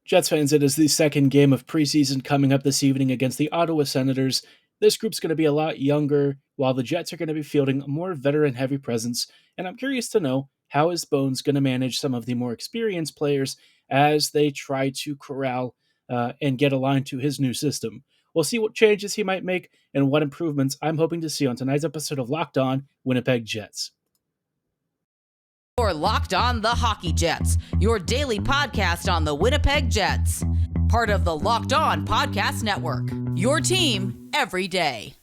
Jets fans, it is the second game of preseason coming up this evening against the Ottawa Senators. This group's going to be a lot younger, while the Jets are going to be fielding a more veteran-heavy presence, and I'm curious to know how is Bones going to manage some of the more experienced players as they try to corral and get aligned to his new system. We'll see what changes he might make and what improvements I'm hoping to see on tonight's episode of Locked On Winnipeg Jets. You're Locked On the Hockey Jets, your daily podcast on the Winnipeg Jets. Part of the Locked On Podcast Network, your team every day.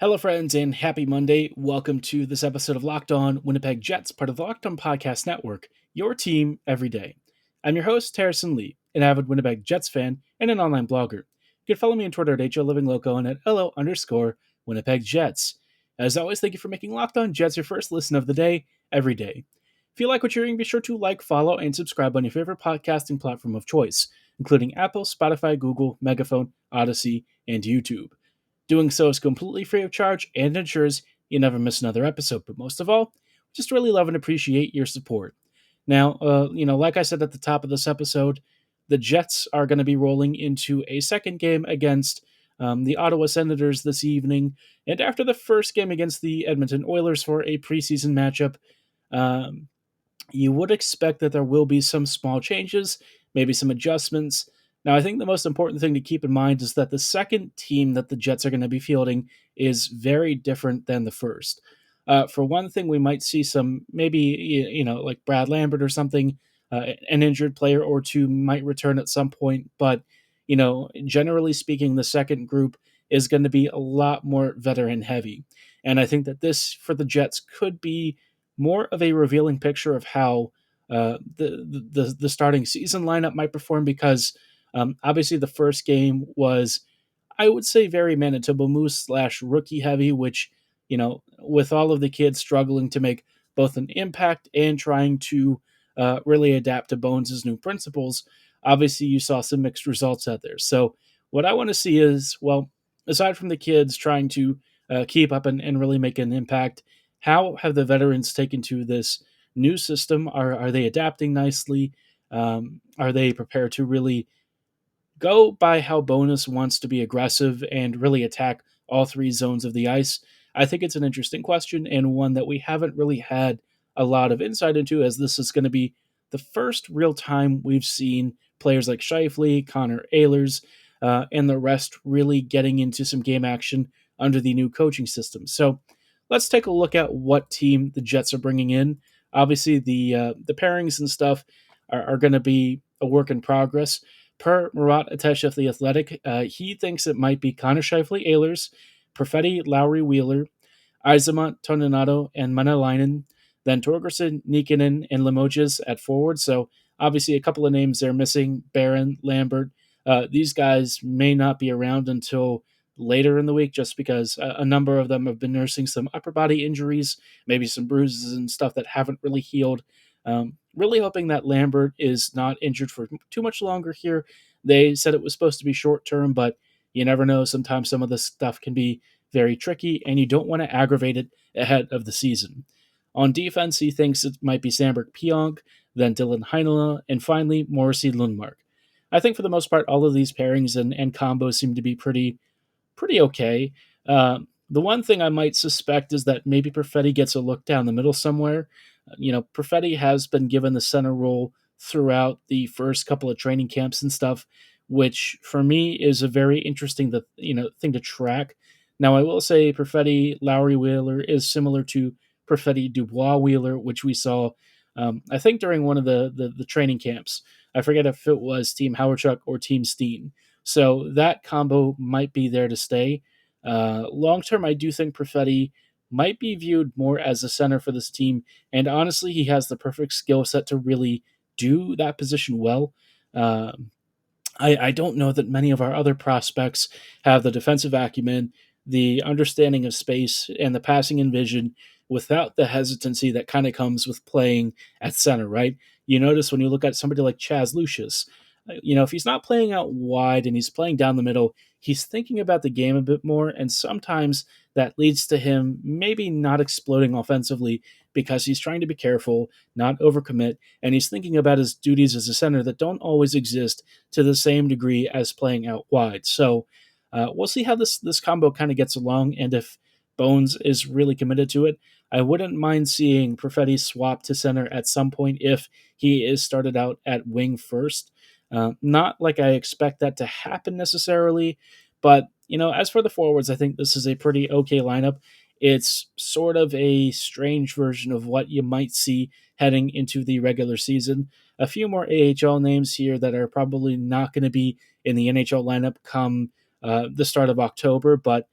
Hello, friends, and happy Monday. Welcome to this episode of Locked On Winnipeg Jets, part of the Locked On Podcast Network, your team every day. I'm your host, Harrison Lee, an avid Winnipeg Jets fan and an online blogger. You can follow me on Twitter at HOLivingLoco and at LO_Winnipeg Jets. As always, thank you for making Locked On Jets your first listen of the day, every day. If you like what you're hearing, be sure to like, follow, and subscribe on your favorite podcasting platform of choice, including Apple, Spotify, Google, Megaphone, Odyssey, and YouTube. Doing so is completely free of charge and ensures you never miss another episode. But most of all, just really love and appreciate your support. Now, like I said at the top of this episode, the Jets are going to be rolling into a second game against the Ottawa Senators this evening. And after the first game against the Edmonton Oilers for a preseason matchup, you would expect that there will be some small changes, maybe some adjustments. Now, I think the most important thing to keep in mind is that the second team that the Jets are going to be fielding is very different than the first. For one thing, we might see some, maybe, like Brad Lambert or something, an injured player or two might return at some point. But, generally speaking, the second group is going to be a lot more veteran heavy. And I think that this, for the Jets, could be more of a revealing picture of how the starting season lineup might perform because obviously, the first game was, I would say, very Manitoba Moose / rookie heavy, which, with all of the kids struggling to make both an impact and trying to really adapt to Bones' new principles, obviously you saw some mixed results out there. So what I want to see is, well, aside from the kids trying to keep up and really make an impact, how have the veterans taken to this new system? Are they adapting nicely? Are they prepared to really go by how Bowness wants to be aggressive and really attack all three zones of the ice? I think it's an interesting question and one that we haven't really had a lot of insight into, as this is going to be the first real time we've seen players like Scheifele, Connor Ehlers, and the rest really getting into some game action under the new coaching system. So let's take a look at what team the Jets are bringing in. Obviously, the pairings and stuff are going to be a work in progress. Per Murat Atesh of The Athletic, he thinks it might be Connor Scheifele, Ehlers, Perfetti, Lowry, Wheeler, Yzerman, Toninato, and Manalainen, then Torgerson, Nikkanen, and Limoges at forward. So obviously a couple of names they're missing, Barron, Lambert. These guys may not be around until later in the week just because a number of them have been nursing some upper body injuries, maybe some bruises and stuff that haven't really healed. Really hoping that Lambert is not injured for too much longer here. They said it was supposed to be short term, but you never know. Sometimes some of this stuff can be very tricky, and you don't want to aggravate it ahead of the season. On defense, he thinks it might be Samberg and Pionk, then Dillon-Heinola, and finally Morrissey Lundmark. I think for the most part, all of these pairings and combos seem to be pretty okay. The one thing I might suspect is that maybe Perfetti gets a look down the middle somewhere. Perfetti has been given the center role throughout the first couple of training camps and stuff, which for me is a very interesting thing to track. Now, I will say Perfetti Lowry Wheeler is similar to Perfetti Dubois Wheeler, which we saw, I think, during one of the training camps. I forget if it was Team Howardchuck or Team Steen. So that combo might be there to stay. Long term, I do think Perfetti might be viewed more as a center for this team, and honestly, he has the perfect skill set to really do that position well. I don't know that many of our other prospects have the defensive acumen, the understanding of space and the passing and vision without the hesitancy that kind of comes with playing at center, right? You notice when you look at somebody like Chaz Lucius, if he's not playing out wide and he's playing down the middle, he's thinking about the game a bit more, and sometimes that leads to him maybe not exploding offensively because he's trying to be careful, not overcommit, and he's thinking about his duties as a center that don't always exist to the same degree as playing out wide. So we'll see how this combo kind of gets along, and if Bones is really committed to it, I wouldn't mind seeing Perfetti swap to center at some point if he is started out at wing first. Not like I expect that to happen necessarily, but as for the forwards, I think this is a pretty okay lineup. It's sort of a strange version of what you might see heading into the regular season. A few more AHL names here that are probably not going to be in the NHL lineup come the start of October, but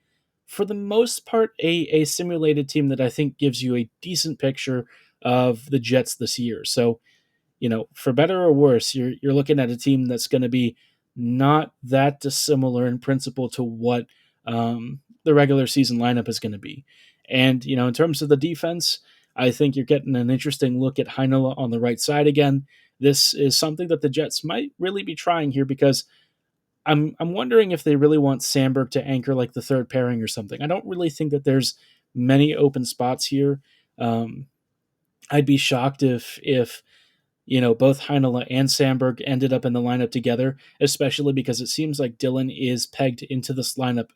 for the most part, a simulated team that I think gives you a decent picture of the Jets this year. So, for better or worse, you're looking at a team that's going to be not that dissimilar in principle to what the regular season lineup is going to be. And in terms of the defense, I think you're getting an interesting look at Heinola on the right side again. This is something that the Jets might really be trying here because I'm wondering if they really want Samberg to anchor like the third pairing or something. I don't really think that there's many open spots here. Um, I'd be shocked if both Heinola and Samberg ended up in the lineup together, especially because it seems like Dillon is pegged into this lineup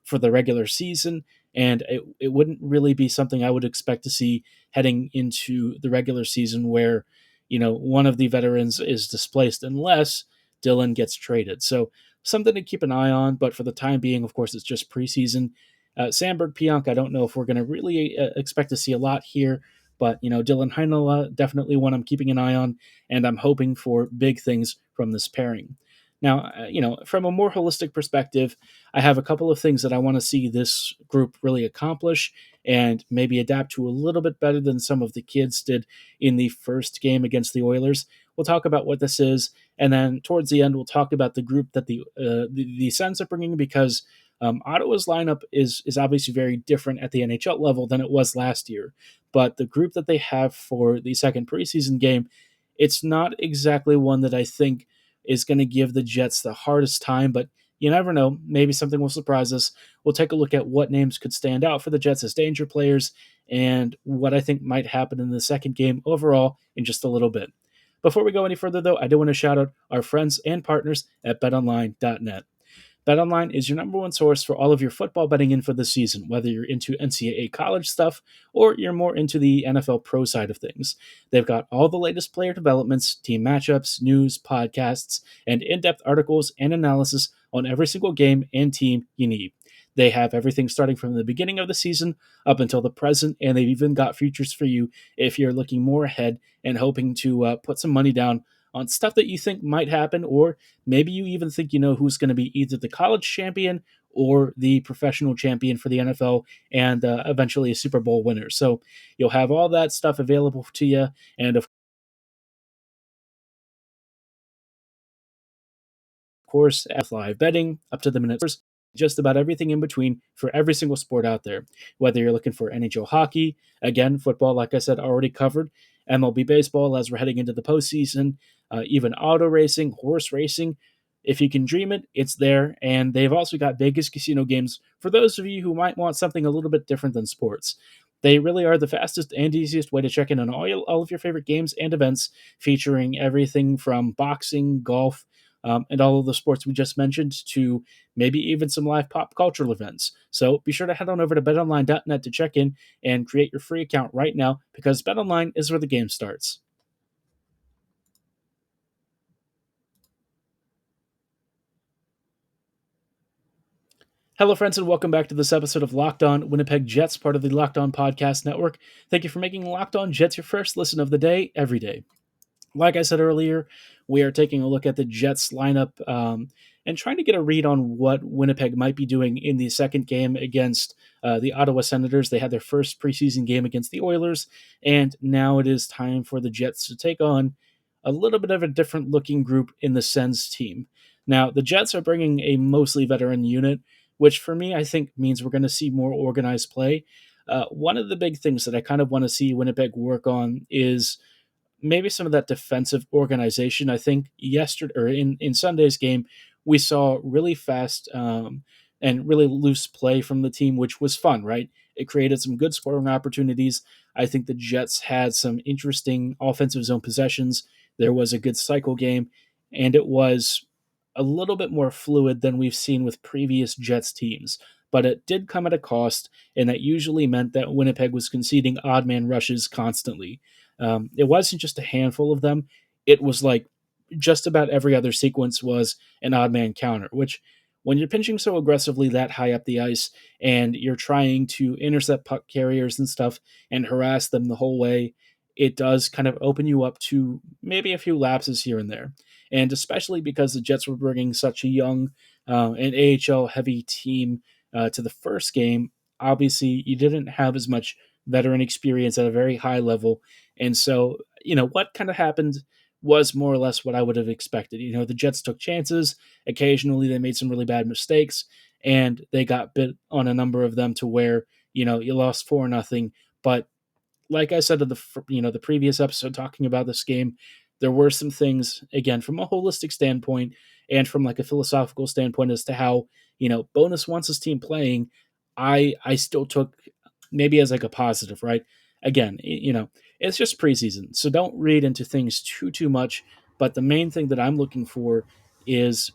for the regular season, and it wouldn't really be something I would expect to see heading into the regular season where, one of the veterans is displaced unless Dillon gets traded. So something to keep an eye on, but for the time being, of course, it's just preseason. Samberg Pionk, I don't know if we're going to really expect to see a lot here. But, Dillon-Heinola, definitely one I'm keeping an eye on, and I'm hoping for big things from this pairing. Now, from a more holistic perspective, I have a couple of things that I want to see this group really accomplish and maybe adapt to a little bit better than some of the kids did in the first game against the Oilers. We'll talk about what this is, and then towards the end, we'll talk about the group that the Sens are bringing because Ottawa's lineup is obviously very different at the NHL level than it was last year. But the group that they have for the second preseason game, it's not exactly one that I think is going to give the Jets the hardest time, but you never know. Maybe something will surprise us. We'll take a look at what names could stand out for the Jets as danger players and what I think might happen in the second game overall in just a little bit. Before we go any further, though, I do want to shout out our friends and partners at betonline.net. BetOnline is your number one source for all of your football betting info this season, whether you're into NCAA college stuff or you're more into the NFL pro side of things. They've got all the latest player developments, team matchups, news, podcasts, and in-depth articles and analysis on every single game and team you need. They have everything starting from the beginning of the season up until the present, and they've even got futures for you if you're looking more ahead and hoping to put some money down on stuff that you think might happen, or maybe you even think you know who's going to be either the college champion or the professional champion for the NFL and eventually a Super Bowl winner. So you'll have all that stuff available to you. And of course, at live betting up to the minute, just about everything in between for every single sport out there. Whether you're looking for NHL hockey, again, football, like I said, already covered, MLB baseball as we're heading into the postseason, even auto racing, horse racing. If you can dream it, it's there. And they've also got Vegas casino games for those of you who might want something a little bit different than sports. They really are the fastest and easiest way to check in on all of your favorite games and events, featuring everything from boxing, golf, and all of the sports we just mentioned to maybe even some live pop cultural events. So be sure to head on over to betonline.net to check in and create your free account right now because BetOnline is where the game starts. Hello, friends, and welcome back to this episode of Locked On Winnipeg Jets, part of the Locked On Podcast Network. Thank you for making Locked On Jets your first listen of the day, every day. Like I said earlier, we are taking a look at the Jets lineup and trying to get a read on what Winnipeg might be doing in the second game against the Ottawa Senators. They had their first preseason game against the Oilers, and now it is time for the Jets to take on a little bit of a different looking group in the Sens team. Now, the Jets are bringing a mostly veteran unit, which for me, I think means we're going to see more organized play. One of the big things that I kind of want to see Winnipeg work on is maybe some of that defensive organization. I think yesterday or in Sunday's game, we saw really fast and really loose play from the team, which was fun, right? It created some good scoring opportunities. I think the Jets had some interesting offensive zone possessions. There was a good cycle game, and it was a little bit more fluid than we've seen with previous Jets teams. But it did come at a cost, and that usually meant that Winnipeg was conceding odd man rushes constantly. It wasn't just a handful of them. It was like just about every other sequence was an odd man counter, which when you're pinching so aggressively that high up the ice and you're trying to intercept puck carriers and stuff and harass them the whole way, it does kind of open you up to maybe a few lapses here and there. And especially because the Jets were bringing such a young and AHL heavy team to the first game, obviously you didn't have as much veteran experience at a very high level. And so, what kind of happened was more or less what I would have expected. The Jets took chances. Occasionally they made some really bad mistakes and they got bit on a number of them to where, you lost 4-0. But like I said in the previous episode talking about this game, there were some things again from a holistic standpoint and from like a philosophical standpoint as to how Bowness wants his team playing. I still took maybe as like a positive, right? Again, it's just preseason, so don't read into things too much. But the main thing that I'm looking for is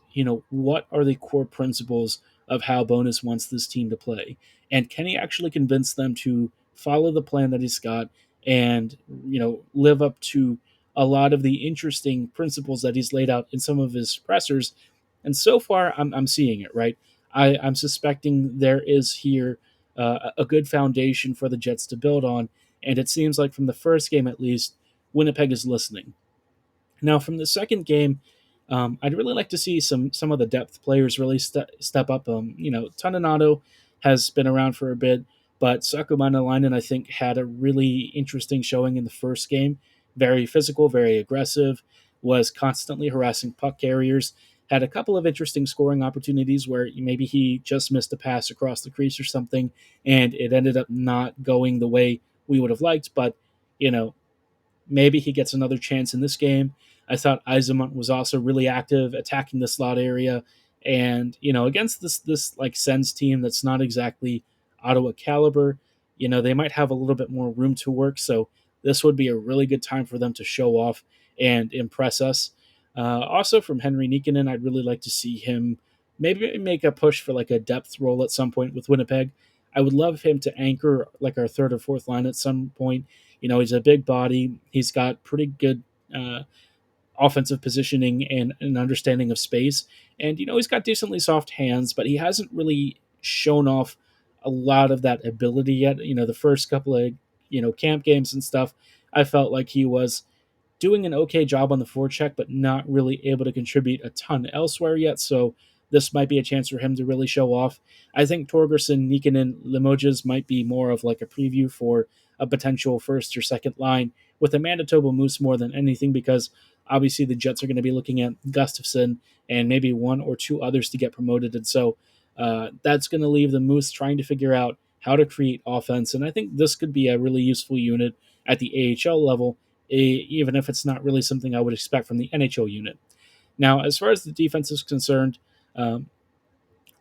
what are the core principles of how Bowness wants this team to play, and can he actually convince them to follow the plan that he's got and live up to a lot of the interesting principles that he's laid out in some of his pressers. And so far I'm seeing it, right? I'm suspecting there is here a good foundation for the Jets to build on, and it seems like from the first game at least Winnipeg is listening. Now, from the second game, I'd really like to see some of the depth players really step up. Toninato has been around for a bit, but Sakumainen, I think, had a really interesting showing in the first game. Very physical, very aggressive, was constantly harassing puck carriers. Had a couple of interesting scoring opportunities where maybe he just missed a pass across the crease or something, and it ended up not going the way we would have liked. But you know, maybe he gets another chance in this game. I thought Yzerman was also really active, attacking the slot area, and against this like Sens team that's not exactly Ottawa caliber, they might have a little bit more room to work. So this would be a really good time for them to show off and impress us. Also, from Henry Nikkanen, I'd really like to see him maybe make a push for like a depth role at some point with Winnipeg. I would love him to anchor like our third or fourth line at some point. He's a big body. He's got pretty good offensive positioning and an understanding of space. And, he's got decently soft hands, but he hasn't really shown off a lot of that ability yet. The first couple of, camp games and stuff, I felt like he was doing an okay job on the forecheck, but not really able to contribute a ton elsewhere yet. So this might be a chance for him to really show off. I think Torgerson, Nikkanen, Limoges might be more of like a preview for a potential first or second line with a Manitoba Moose more than anything, because obviously the Jets are going to be looking at Gustafsson and maybe one or two others to get promoted. And so that's going to leave the Moose trying to figure out how to create offense. And I think this could be a really useful unit at the AHL level, even if it's not really something I would expect from the NHL unit. Now, as far as the defense is concerned, um,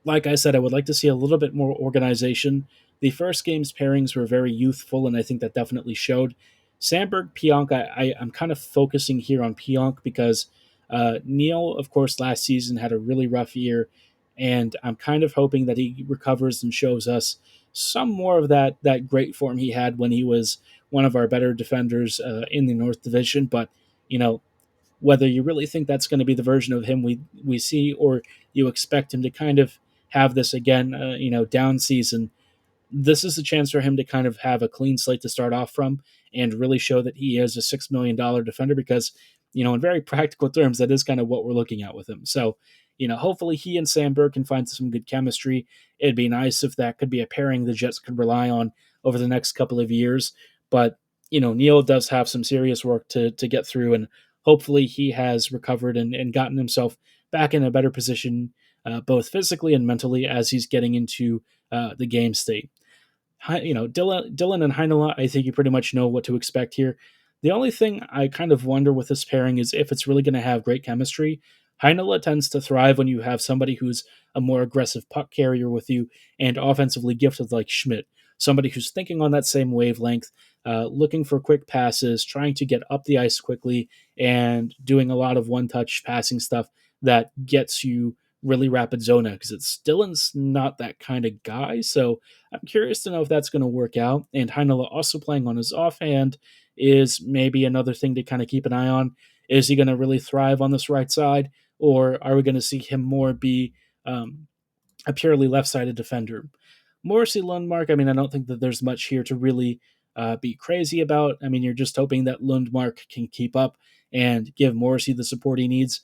like I said, I would like to see a little bit more organization. The first game's pairings were very youthful, and I think that definitely showed. Samberg, Pionk, I'm kind of focusing here on Pionk because Neil, of course, last season had a really rough year, and I'm kind of hoping that he recovers and shows us some more of that great form he had when he was one of our better defenders in the North Division. But you know, whether you really think that's going to be the version of him we see, or you expect him to kind of have this again, down season, this is a chance for him to kind of have a clean slate to start off from and really show that he is a $6 million defender because, in very practical terms, that is kind of what we're looking at with him. So, hopefully he and Samberg can find some good chemistry. It'd be nice if that could be a pairing the Jets could rely on over the next couple of years. But, Neil does have some serious work to get through, and hopefully he has recovered and gotten himself back in a better position both physically and mentally as he's getting into the game state. Dillon-Heinola, I think you pretty much know what to expect here. The only thing I kind of wonder with this pairing is if it's really going to have great chemistry. Heinola tends to thrive when you have somebody who's a more aggressive puck carrier with you and offensively gifted like Schmidt, somebody who's thinking on that same wavelength, looking for quick passes, trying to get up the ice quickly, and doing a lot of one-touch passing stuff that gets you really rapid zona because Dillon's not that kind of guy. So I'm curious to know if that's going to work out. And Heinola also playing on his offhand is maybe another thing to kind of keep an eye on. Is he going to really thrive on this right side, or are we going to see him more be a purely left-sided defender? Morrissey Lundmark, I mean, I don't think that there's much here to really be crazy about. I mean, you're just hoping that Lundmark can keep up and give Morrissey the support he needs.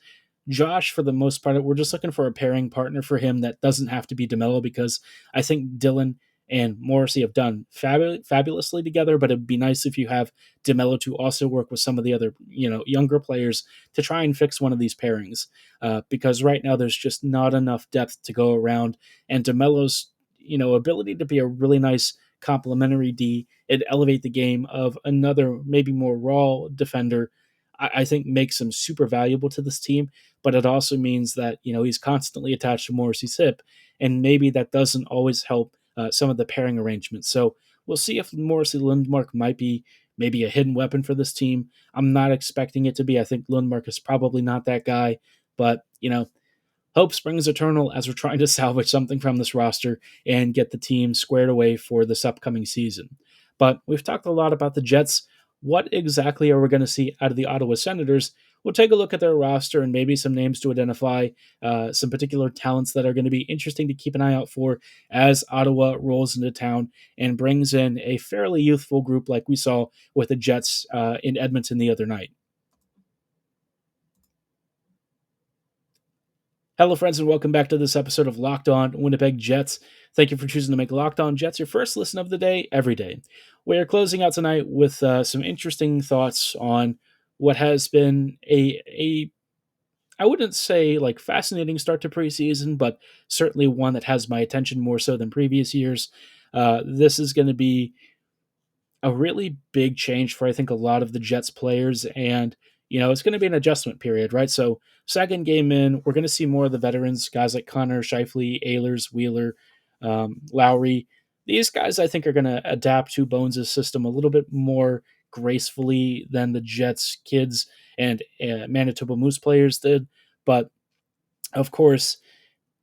Josh, for the most part, we're just looking for a pairing partner for him that doesn't have to be DeMello because I think Dillon and Morrissey have done fabulously together, but it'd be nice if you have DeMello to also work with some of the other, younger players to try and fix one of these pairings because right now there's just not enough depth to go around, and DeMello's, ability to be a really nice complementary D and elevate the game of another maybe more raw defender, I think makes him super valuable to this team, but it also means that, he's constantly attached to Morrissey's hip, and maybe that doesn't always help some of the pairing arrangements. So we'll see if Morrissey Lundmark might be maybe a hidden weapon for this team. I'm not expecting it to be. I think Lundmark is probably not that guy, but, hope springs eternal as we're trying to salvage something from this roster and get the team squared away for this upcoming season. But we've talked a lot about the Jets. What exactly are we going to see out of the Ottawa Senators? We'll take a look at their roster and maybe some names to identify some particular talents that are going to be interesting to keep an eye out for as Ottawa rolls into town and brings in a fairly youthful group like we saw with the Jets in Edmonton the other night. Hello, friends, and welcome back to this episode of Locked On Winnipeg Jets. Thank you for choosing to make Locked On Jets your first listen of the day every day. We are closing out tonight with some interesting thoughts on what has been a I wouldn't say like fascinating start to preseason, but certainly one that has my attention more so than previous years. This is going to be a really big change for I think a lot of the Jets players, and it's going to be an adjustment period, right? So second game in, we're going to see more of the veterans, guys like Connor, Scheifele, Ehlers, Wheeler, Lowry. These guys I think are going to adapt to Bones' system a little bit more gracefully than the Jets kids and Manitoba Moose players did, but of course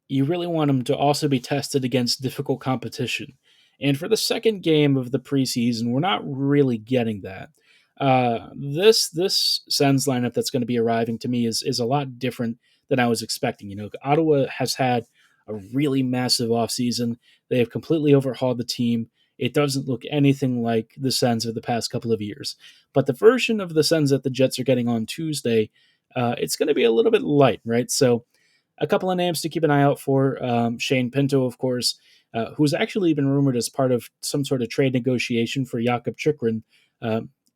you really want them to also be tested against difficult competition. And for the second game of the preseason, we're not really getting that. This Sens lineup that's going to be arriving to me is a lot different than I was expecting. Ottawa has had a really massive offseason. They have completely overhauled the team. It doesn't look anything like the Sens of the past couple of years. But the version of the Sens that the Jets are getting on Tuesday, it's going to be a little bit light, right? So a couple of names to keep an eye out for. Shane Pinto, of course, who's actually been rumored as part of some sort of trade negotiation for Jakob Chychrun.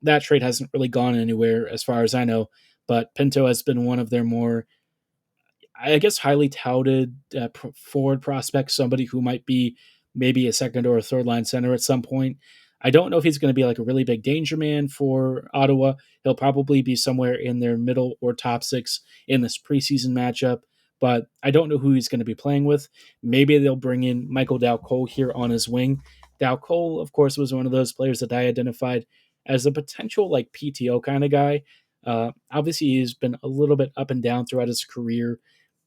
That trade hasn't really gone anywhere as far as I know, but Pinto has been one of their more, I guess, highly touted forward prospects, somebody who might be maybe a second or a third line center at some point. I don't know if he's going to be like a really big danger man for Ottawa. He'll probably be somewhere in their middle or top six in this preseason matchup, but I don't know who he's going to be playing with. Maybe they'll bring in Michael Dow Cole here on his wing. Dow Cole, of course, was one of those players that I identified as a potential like PTO kind of guy. Obviously, he's been a little bit up and down throughout his career.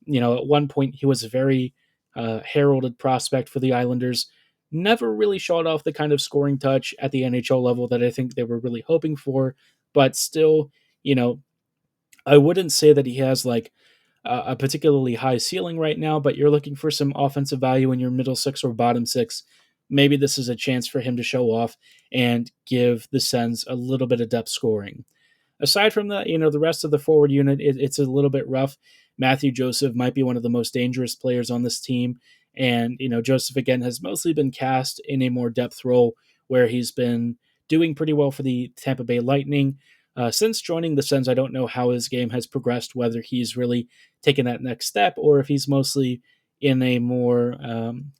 At one point, he was a very heralded prospect for the Islanders. Never really showed off the kind of scoring touch at the NHL level that I think they were really hoping for, but still, I wouldn't say that he has like a particularly high ceiling right now, but you're looking for some offensive value in your middle six or bottom six. Maybe this is a chance for him to show off and give the Sens a little bit of depth scoring. Aside from that, the rest of the forward unit, it's a little bit rough. Matthew Joseph might be one of the most dangerous players on this team. And, Joseph, again, has mostly been cast in a more depth role where he's been doing pretty well for the Tampa Bay Lightning. Since joining the Sens, I don't know how his game has progressed, whether he's really taken that next step or if he's mostly, in a more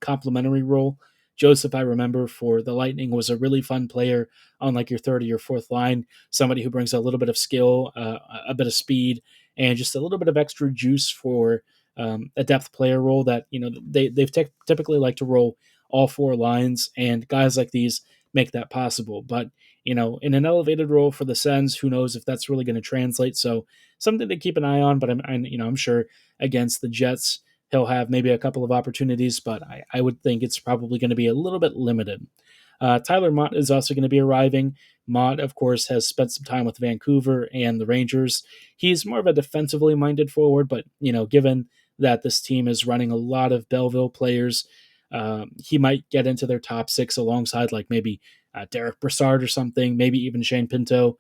complementary role. Joseph, I remember for the Lightning, was a really fun player on like your third or your fourth line, somebody who brings a little bit of skill, a bit of speed, and just a little bit of extra juice for a depth player role that, they've typically like to roll all four lines, and guys like these make that possible. But, in an elevated role for the Sens, who knows if that's really going to translate. So something to keep an eye on, but I'm sure against the Jets, he'll have maybe a couple of opportunities, but I would think it's probably going to be a little bit limited. Tyler Mott is also going to be arriving. Mott, of course, has spent some time with Vancouver and the Rangers. He's more of a defensively minded forward, but, given that this team is running a lot of Belleville players, he might get into their top six alongside like maybe Derek Brassard or something, maybe even Shane Pinto.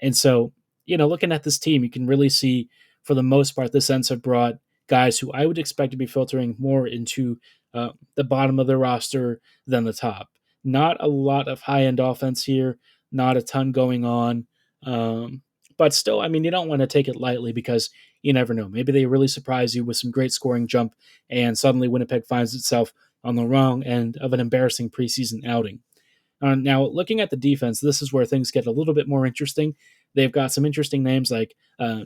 And so, looking at this team, you can really see for the most part, the Sens have brought guys who I would expect to be filtering more into the bottom of the roster than the top. Not a lot of high-end offense here, not a ton going on. But still, you don't want to take it lightly because you never know. Maybe they really surprise you with some great scoring jump, and suddenly Winnipeg finds itself on the wrong end of an embarrassing preseason outing. Now, looking at the defense, this is where things get a little bit more interesting. They've got some interesting names like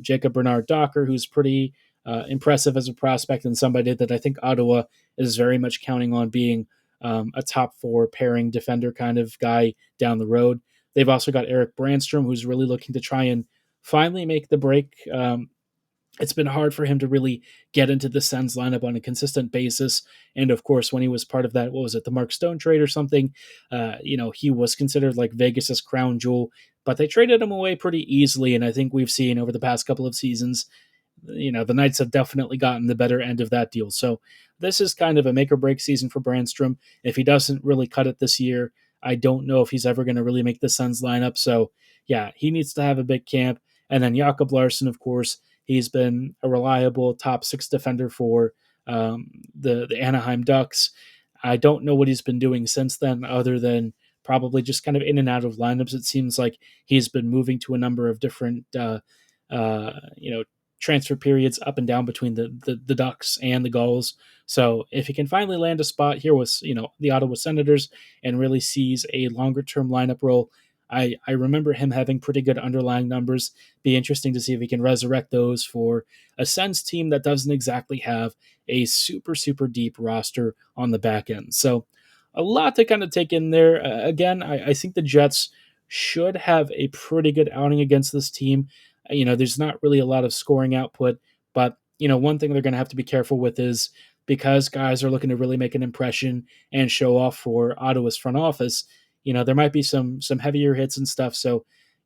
Jacob Bernard-Docker, who's pretty impressive as a prospect and somebody that I think Ottawa is very much counting on being a top four pairing defender kind of guy down the road. They've also got Eric Branstrom, who's really looking to try and finally make the break. It's been hard for him to really get into the Sens lineup on a consistent basis. And of course, when he was part of that, what was it, the Mark Stone trade or something, he was considered like Vegas's crown jewel, but they traded him away pretty easily. And I think we've seen over the past couple of seasons, the Knights have definitely gotten the better end of that deal. So this is kind of a make or break season for Branstrom. If he doesn't really cut it this year, I don't know if he's ever going to really make the Sens lineup. So yeah, he needs to have a big camp. And then Jakob Larsson, of course, he's been a reliable top six defender for the Anaheim Ducks. I don't know what he's been doing since then, other than probably just kind of in and out of lineups. It seems like he's been moving to a number of different, transfer periods up and down between the Ducks and the Gulls. So if he can finally land a spot here with, the Ottawa Senators and really sees a longer term lineup role, I remember him having pretty good underlying numbers. Be interesting to see if he can resurrect those for a Sens team that doesn't exactly have a super, super deep roster on the back end. So a lot to kind of take in there. Again, I think the Jets should have a pretty good outing against this team. There's not really a lot of scoring output, but, one thing they're going to have to be careful with is because guys are looking to really make an impression and show off for Ottawa's front office, there might be some heavier hits and stuff. So,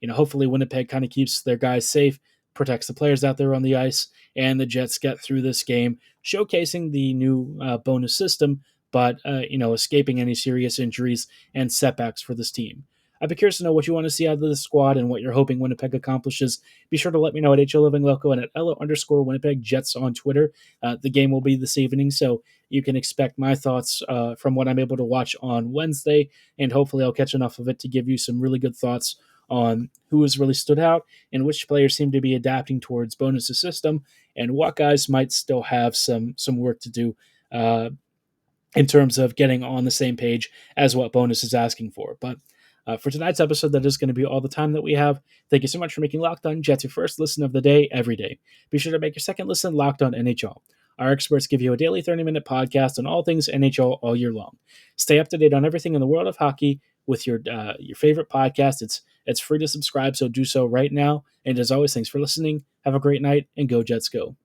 hopefully Winnipeg kind of keeps their guys safe, protects the players out there on the ice, and the Jets get through this game, showcasing the new bonus system, but, escaping any serious injuries and setbacks for this team. I'd be curious to know what you want to see out of this squad and what you're hoping Winnipeg accomplishes. Be sure to let me know at HLivingLoco and at @LO_Winnipeg Jets on Twitter. The game will be this evening, so you can expect my thoughts from what I'm able to watch on Wednesday, and hopefully I'll catch enough of it to give you some really good thoughts on who has really stood out and which players seem to be adapting towards Bowness' system and what guys might still have some work to do in terms of getting on the same page as what Bowness is asking for. But for tonight's episode, that is going to be all the time that we have. Thank you so much for making Locked On Jets your first listen of the day every day. Be sure to make your second listen Locked On NHL. Our experts give you a daily 30-minute podcast on all things NHL all year long. Stay up to date on everything in the world of hockey with your favorite podcast. It's free to subscribe, so do so right now. And as always, thanks for listening. Have a great night, and go Jets go.